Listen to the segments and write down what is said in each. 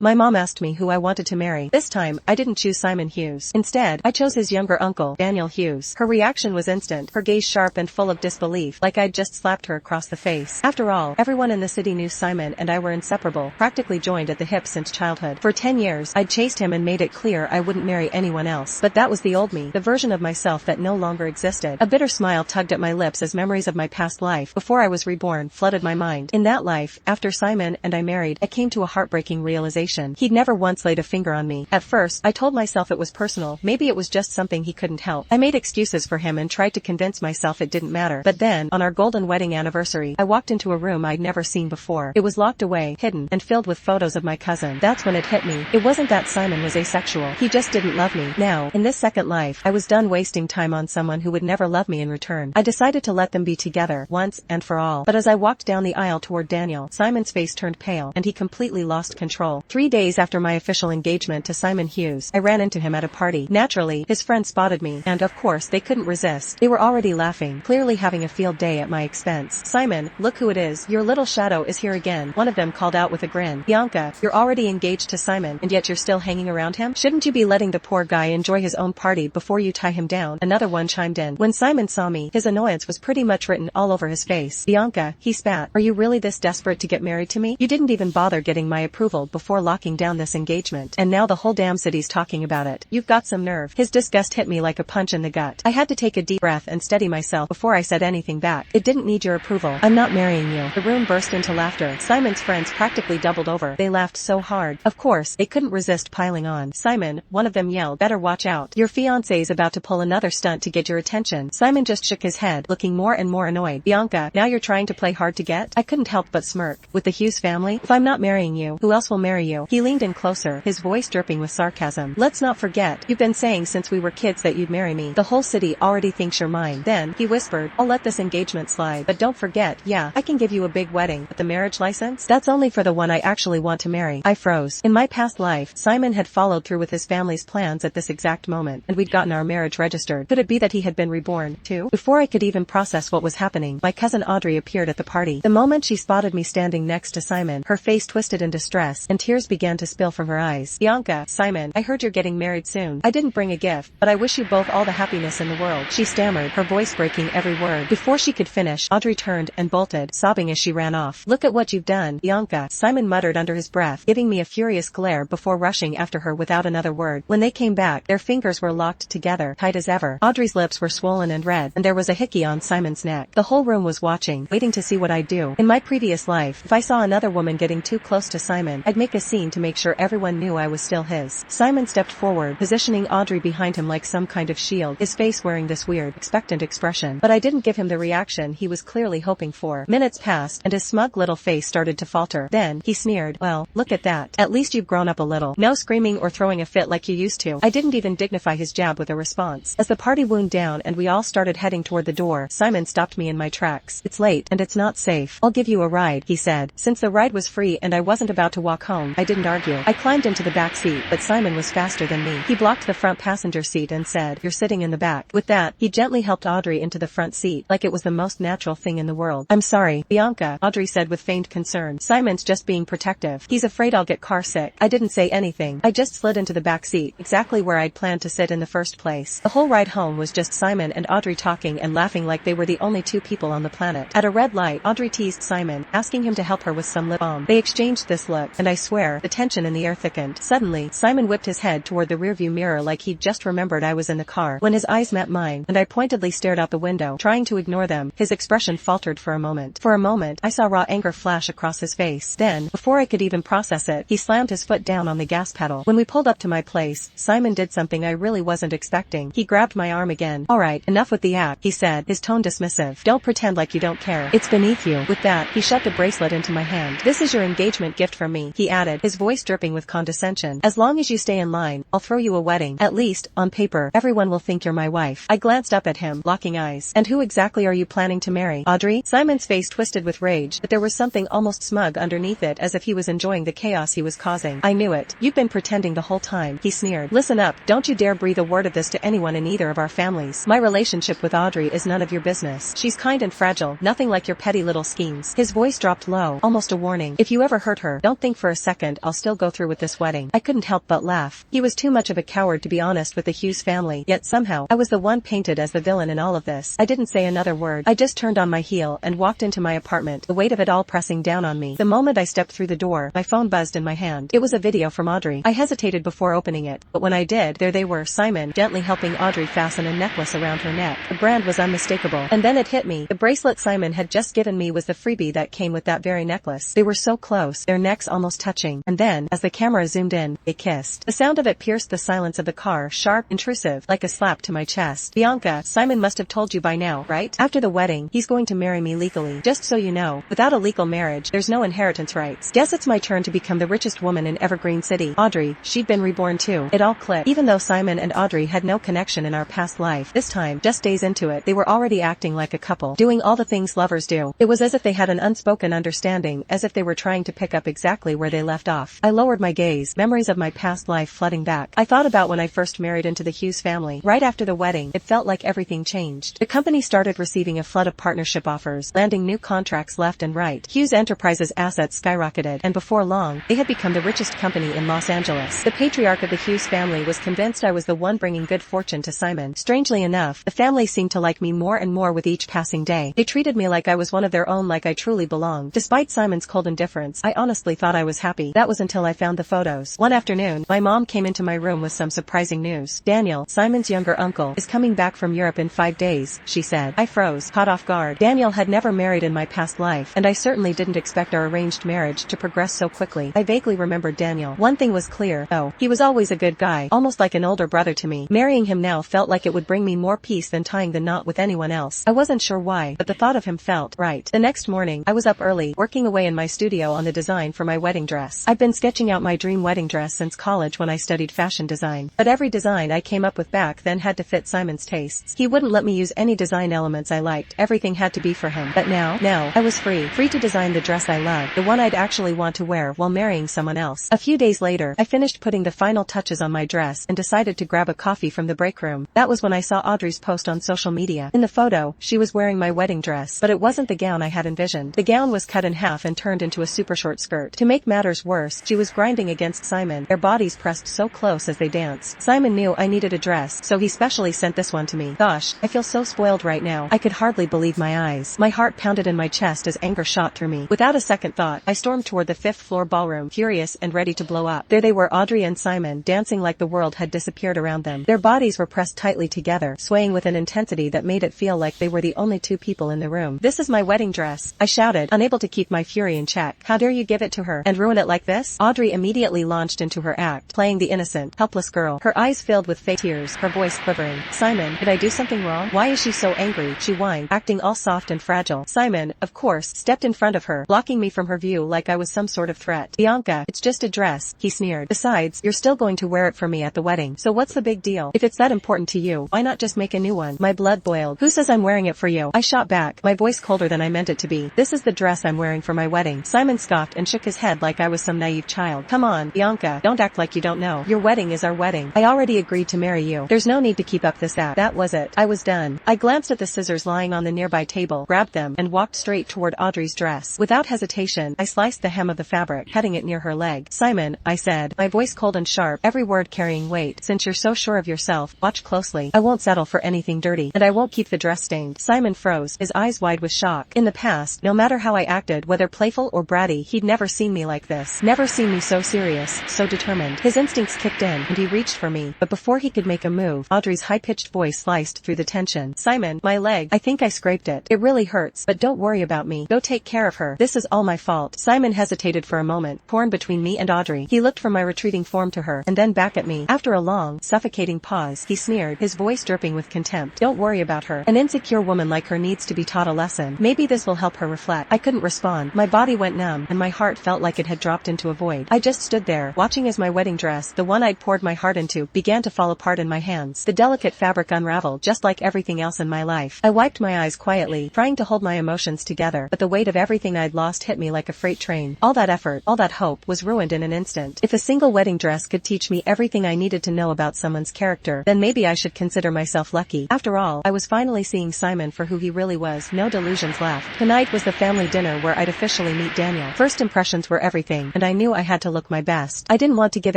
My mom asked me who I wanted to marry. This time, I didn't choose Simon Hughes. Instead, I chose his younger uncle, Daniel Hughes. Her reaction was instant, her gaze sharp and full of disbelief, like I'd just slapped her across the face. After all, everyone in the city knew Simon and I were inseparable, practically joined at the hip since childhood. For 10 years, I'd chased him and made it clear I wouldn't marry anyone else. But that was the old me, the version of myself that no longer existed. A bitter smile tugged at my lips as memories of my past life, before I was reborn, flooded my mind. In that life, after Simon and I married, I came to a heartbreaking realization. He'd never once laid a finger on me. At first, I told myself it was personal, maybe it was just something he couldn't help. I made excuses for him and tried to convince myself it didn't matter. But then, on our golden wedding anniversary, I walked into a room I'd never seen before. It was locked away, hidden, and filled with photos of my cousin. That's when it hit me. It wasn't that Simon was asexual. He just didn't love me. Now, in this second life, I was done wasting time on someone who would never love me in return. I decided to let them be together, once and for all. But as I walked down the aisle toward Daniel, Simon's face turned pale, and he completely lost control. 3 days after my official engagement to Simon Hughes, I ran into him at a party. Naturally, his friends spotted me, and of course they couldn't resist. They were already laughing, clearly having a field day at my expense. "Simon, look who it is. Your little shadow is here again," one of them called out with a grin. "Bianca, you're already engaged to Simon, and yet you're still hanging around him? Shouldn't you be letting the poor guy enjoy his own party before you tie him down?" Another one chimed in. When Simon saw me, his annoyance was pretty much written all over his face. "Bianca," he spat, "are you really this desperate to get married to me? You didn't even bother getting my approval before locking down this engagement, and now the whole damn city's talking about it. You've got some nerve." His disgust hit me like a punch in the gut. I had to take a deep breath and steady myself before I said anything back. "It didn't need your approval. I'm not marrying you." The room burst into laughter. Simon's friends practically doubled over. They laughed so hard. Of course, they couldn't resist piling on. "Simon," one of them yelled, "better watch out. Your fiancé's about to pull another stunt to get your attention." Simon just shook his head, looking more and more annoyed. "Bianca, now you're trying to play hard to get?" I couldn't help but smirk. "With the Hughes family? If I'm not marrying you, who else will marry you?" He leaned in closer, his voice dripping with sarcasm. "Let's not forget, you've been saying since we were kids that you'd marry me. The whole city already thinks you're mine." Then, he whispered, "I'll let this engagement slide, but don't forget, yeah, I can give you a big wedding, but the marriage license? That's only for the one I actually want to marry." I froze. In my past life, Simon had followed through with his family's plans at this exact moment, and we'd gotten our marriage registered. Could it be that he had been reborn, too? Before I could even process what was happening, my cousin Audrey appeared at the party. The moment she spotted me standing next to Simon, her face twisted in distress, and tears began to spill from her eyes. "Bianca, Simon, I heard you're getting married soon. I didn't bring a gift, but I wish you both all the happiness in the world," she stammered, her voice breaking every word. Before she could finish, Audrey turned and bolted, sobbing as she ran off. "Look at what you've done, Bianca," Simon muttered under his breath, giving me a furious glare before rushing after her without another word. When they came back, their fingers were locked together, tight as ever. Audrey's lips were swollen and red, and there was a hickey on Simon's neck. The whole room was watching, waiting to see what I'd do. In my previous life, if I saw another woman getting too close to Simon, I'd make a scene to make sure everyone knew I was still his. Simon stepped forward, positioning Audrey behind him like some kind of shield, his face wearing this weird, expectant expression. But I didn't give him the reaction he was clearly hoping for. Minutes passed, and his smug little face started to falter. Then, he sneered, "Well, look at that. At least you've grown up a little. No screaming or throwing a fit like you used to." I didn't even dignify his jab with a response. As the party wound down and we all started heading toward the door, Simon stopped me in my tracks. "It's late, and it's not safe. I'll give you a ride," he said. Since the ride was free and I wasn't about to walk home, I didn't argue. I climbed into the back seat, but Simon was faster than me. He blocked the front passenger seat and said, "You're sitting in the back." With that, he gently helped Audrey into the front seat, like it was the most natural thing in the world. "I'm sorry, Bianca," Audrey said with feigned concern. "Simon's just being protective. He's afraid I'll get car sick." I didn't say anything. I just slid into the back seat, exactly where I'd planned to sit in the first place. The whole ride home was just Simon and Audrey talking and laughing like they were the only two people on the planet. At a red light, Audrey teased Simon, asking him to help her with some lip balm. They exchanged this look, and I swear, the tension in the air thickened. Suddenly, Simon whipped his head toward the rearview mirror like he'd just remembered I was in the car. When his eyes met mine, and I pointedly stared out the window, trying to ignore them, his expression faltered for a moment. For a moment, I saw raw anger flash across his face. Then, before I could even process it, he slammed his foot down on the gas pedal. When we pulled up to my place, Simon did something I really wasn't expecting. He grabbed my arm again. "All right, enough with the act," he said, his tone dismissive. "Don't pretend like you don't care. It's beneath you." With that, he shoved a bracelet into my hand. "This is your engagement gift from me," he added, his voice dripping with condescension. "As long as you stay in line, I'll throw you a wedding. At least, on paper, everyone will think you're my wife." I glanced up at him, locking eyes. "And who exactly are you planning to marry? Audrey?" Simon's face twisted with rage, but there was something almost smug underneath it, as if he was enjoying the chaos he was causing. "I knew it. You've been pretending the whole time," he sneered. "Listen up, don't you dare breathe a word of this to anyone in either of our families. My relationship with Audrey is none of your business. She's kind and fragile, nothing like your petty little schemes." His voice dropped low, almost a warning. "If you ever hurt her, don't think for a second confident I'll still go through with this wedding. I couldn't help but laugh. He was too much of a coward to be honest with the Hughes family, yet somehow, I was the one painted as the villain in all of this. I didn't say another word. I just turned on my heel and walked into my apartment, the weight of it all pressing down on me. The moment I stepped through the door, my phone buzzed in my hand. It was a video from Audrey. I hesitated before opening it, but when I did, there they were, Simon, gently helping Audrey fasten a necklace around her neck. The brand was unmistakable. And then it hit me. The bracelet Simon had just given me was the freebie that came with that very necklace. They were so close, their necks almost touching. And then, as the camera zoomed in, they kissed. The sound of it pierced the silence of the car, sharp, intrusive, like a slap to my chest. Bianca, Simon must have told you by now, right? After the wedding, he's going to marry me legally. Just so you know, without a legal marriage, there's no inheritance rights. Guess it's my turn to become the richest woman in Evergreen City. Audrey, she'd been reborn too. It all clicked. Even though Simon and Audrey had no connection in our past life, this time, just days into it, they were already acting like a couple, doing all the things lovers do. It was as if they had an unspoken understanding, as if they were trying to pick up exactly where they left off. I lowered my gaze, memories of my past life flooding back. I thought about when I first married into the Hughes family. Right after the wedding, it felt like everything changed. The company started receiving a flood of partnership offers, landing new contracts left and right. Hughes Enterprises' assets skyrocketed, and before long, they had become the richest company in Los Angeles. The patriarch of the Hughes family was convinced I was the one bringing good fortune to Simon. Strangely enough, the family seemed to like me more and more with each passing day. They treated me like I was one of their own, like I truly belonged. Despite Simon's cold indifference, I honestly thought I was happy. That was until I found the photos. One afternoon, my mom came into my room with some surprising news. Daniel, Simon's younger uncle, is coming back from Europe in 5 days, she said. I froze, caught off guard. Daniel had never married in my past life, and I certainly didn't expect our arranged marriage to progress so quickly. I vaguely remembered Daniel. One thing was clear, though. He was always a good guy, almost like an older brother to me. Marrying him now felt like it would bring me more peace than tying the knot with anyone else. I wasn't sure why, but the thought of him felt right. The next morning, I was up early, working away in my studio on the design for my wedding dress. I've been sketching out my dream wedding dress since college when I studied fashion design. But every design I came up with back then had to fit Simon's tastes. He wouldn't let me use any design elements I liked. Everything had to be for him. But now, I was free to design the dress I loved, the one I'd actually want to wear while marrying someone else. A few days later, I finished putting the final touches on my dress and decided to grab a coffee from the break room. That was when I saw Audrey's post on social media. In the photo, she was wearing my wedding dress, but it wasn't the gown I had envisioned. The gown was cut in half and turned into a super short skirt. To make matters worse, she was grinding against Simon, their bodies pressed so close as they danced. Simon knew I needed a dress, so he specially sent this one to me. Gosh, I feel so spoiled right now. I could hardly believe my eyes. My heart pounded in my chest as anger shot through me. Without a second thought, I stormed toward the 5th floor ballroom, furious and ready to blow up. There they were, Audrey and Simon, dancing like the world had disappeared around them. Their bodies were pressed tightly together, swaying with an intensity that made it feel like they were the only two people in the room. "This is my wedding dress," I shouted, unable to keep my fury in check. "How dare you give it to her and ruin it like this?" Audrey immediately launched into her act, playing the innocent, helpless girl, her eyes filled with fake tears, her voice quivering. "Simon, did I do something wrong? Why is she so angry?" she whined, acting all soft and fragile. Simon, of course, stepped in front of her, blocking me from her view like I was some sort of threat. "Bianca, it's just a dress," he sneered. "Besides, you're still going to wear it for me at the wedding, so what's the big deal? If it's that important to you, why not just make a new one?" My blood boiled. "Who says I'm wearing it for you?" I shot back, my voice colder than I meant it to be. "This is the dress I'm wearing for my wedding." Simon scoffed and shook his head like I was some naive child. "Come on, Bianca, don't act like you don't know. Your wedding is our wedding. I already agreed to marry you. There's no need to keep up this act." That was it. I was done. I glanced at the scissors lying on the nearby table, grabbed them, and walked straight toward Audrey's dress. Without hesitation, I sliced the hem of the fabric, cutting it near her leg. "Simon," I said, my voice cold and sharp, every word carrying weight, "since you're so sure of yourself, watch closely. I won't settle for anything dirty, and I won't keep the dress stained." Simon froze, his eyes wide with shock. In the past, no matter how I acted, whether playful or bratty, he'd never seen me like this. Never seen me so serious, so determined. His instincts kicked in, and he reached for me. But before he could make a move, Audrey's high-pitched voice sliced through the tension. "Simon, my leg. I think I scraped it. It really hurts, but don't worry about me. Go take care of her. This is all my fault." Simon hesitated for a moment, torn between me and Audrey. He looked from my retreating form to her, and then back at me. After a long, suffocating pause, he sneered, his voice dripping with contempt. "Don't worry about her. An insecure woman like her needs to be taught a lesson. Maybe this will help her reflect." I couldn't respond. My body went numb, and my heart felt like it had dropped into a void. I just stood there, watching as my wedding dress, the one I'd poured my heart into, began to fall apart in my hands. The delicate fabric unraveled, just like everything else in my life. I wiped my eyes quietly, trying to hold my emotions together, but the weight of everything I'd lost hit me like a freight train. All that effort, all that hope, was ruined in an instant. If a single wedding dress could teach me everything I needed to know about someone's character, then maybe I should consider myself lucky. After all, I was finally seeing Simon for who he really was, no delusions left. Tonight was the family dinner where I'd officially meet Daniel. First impressions were everything, and and I knew I had to look my best. I didn't want to give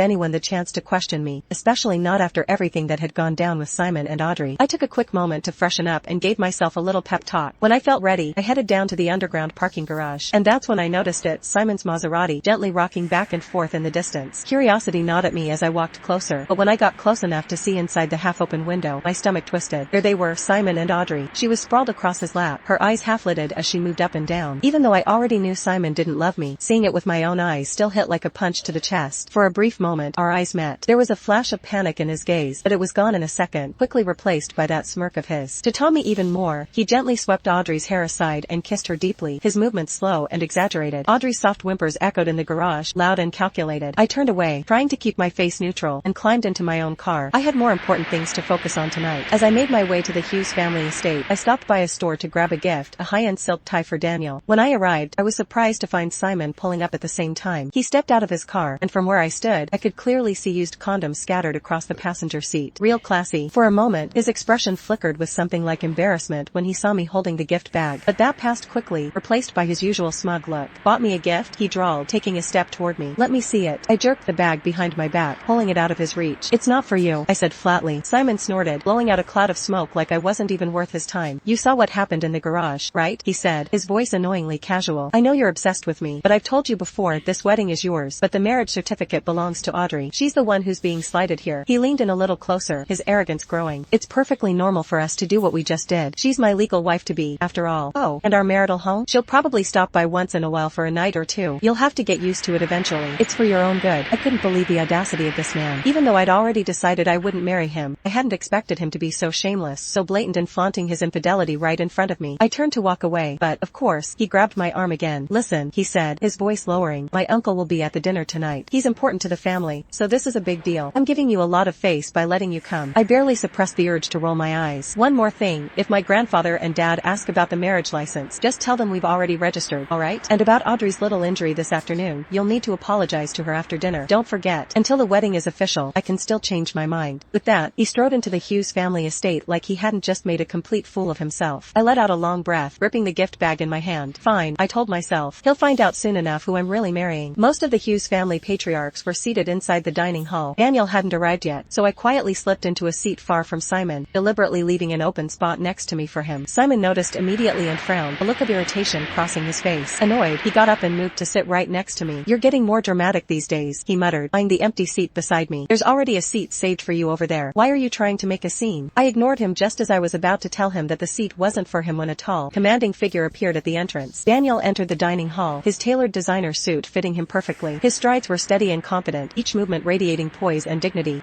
anyone the chance to question me, especially not after everything that had gone down with Simon and Audrey. I took a quick moment to freshen up and gave myself a little pep talk. When I felt ready, I headed down to the underground parking garage, and that's when I noticed it, Simon's Maserati, gently rocking back and forth in the distance. Curiosity gnawed at me as I walked closer, but when I got close enough to see inside the half-open window, my stomach twisted. There they were, Simon and Audrey. She was sprawled across his lap, her eyes half-lidded as she moved up and down. Even though I already knew Simon didn't love me, seeing it with my own eyes still hit like a punch to the chest. For a brief moment, our eyes met. There was a flash of panic in his gaze, but it was gone in a second, quickly replaced by that smirk of his. To taunt me even more, he gently swept Audrey's hair aside and kissed her deeply, his movements slow and exaggerated. Audrey's soft whimpers echoed in the garage, loud and calculated. I turned away, trying to keep my face neutral, and climbed into my own car. I had more important things to focus on tonight. As I made my way to the Hughes family estate, I stopped by a store to grab a gift, a high-end silk tie for Daniel. When I arrived, I was surprised to find Simon pulling up at the same time. He stepped out of his car, and from where I stood, I could clearly see used condoms scattered across the passenger seat. Real classy. For a moment, his expression flickered with something like embarrassment when he saw me holding the gift bag, but that passed quickly, replaced by his usual smug look. Bought me a gift? He drawled, taking a step toward me. Let me see it. I jerked the bag behind my back, pulling it out of his reach. It's not for you, I said flatly. Simon snorted, blowing out a cloud of smoke like I wasn't even worth his time. You saw what happened in the garage, right? He said, his voice annoyingly casual. I know you're obsessed with me, but I've told you before, this wedding is yours, but the marriage certificate belongs to Audrey. She's the one who's being slighted here. He leaned in a little closer, his arrogance growing. It's perfectly normal for us to do what we just did. She's my legal wife-to-be, after all. Oh, and our marital home? She'll probably stop by once in a while for a night or two. You'll have to get used to it eventually. It's for your own good. I couldn't believe the audacity of this man. Even though I'd already decided I wouldn't marry him, I hadn't expected him to be so shameless, so blatant in flaunting his infidelity right in front of me. I turned to walk away, but, of course, he grabbed my arm again. Listen, he said, his voice lowering, my uncle will be at the dinner tonight. He's important to the family, so this is a big deal. I'm giving you a lot of face by letting you come. I barely suppressed the urge to roll my eyes. One more thing, if my grandfather and dad ask about the marriage license, just tell them we've already registered, alright? And about Audrey's little injury this afternoon, you'll need to apologize to her after dinner. Don't forget, until the wedding is official, I can still change my mind. With that, he strode into the Hughes family estate like he hadn't just made a complete fool of himself. I let out a long breath, gripping the gift bag in my hand. Fine, I told myself. He'll find out soon enough who I'm really marrying. Most of the Hughes family patriarchs were seated inside the dining hall. Daniel hadn't arrived yet, so I quietly slipped into a seat far from Simon, deliberately leaving an open spot next to me for him. Simon noticed immediately and frowned, a look of irritation crossing his face. Annoyed, he got up and moved to sit right next to me. You're getting more dramatic these days, he muttered, eyeing the empty seat beside me. There's already a seat saved for you over there. Why are you trying to make a scene? I ignored him just as I was about to tell him that the seat wasn't for him when a tall, commanding figure appeared at the entrance. Daniel entered the dining hall, his tailored designer suit fitting him perfectly. His strides were steady and confident, each movement radiating poise and dignity.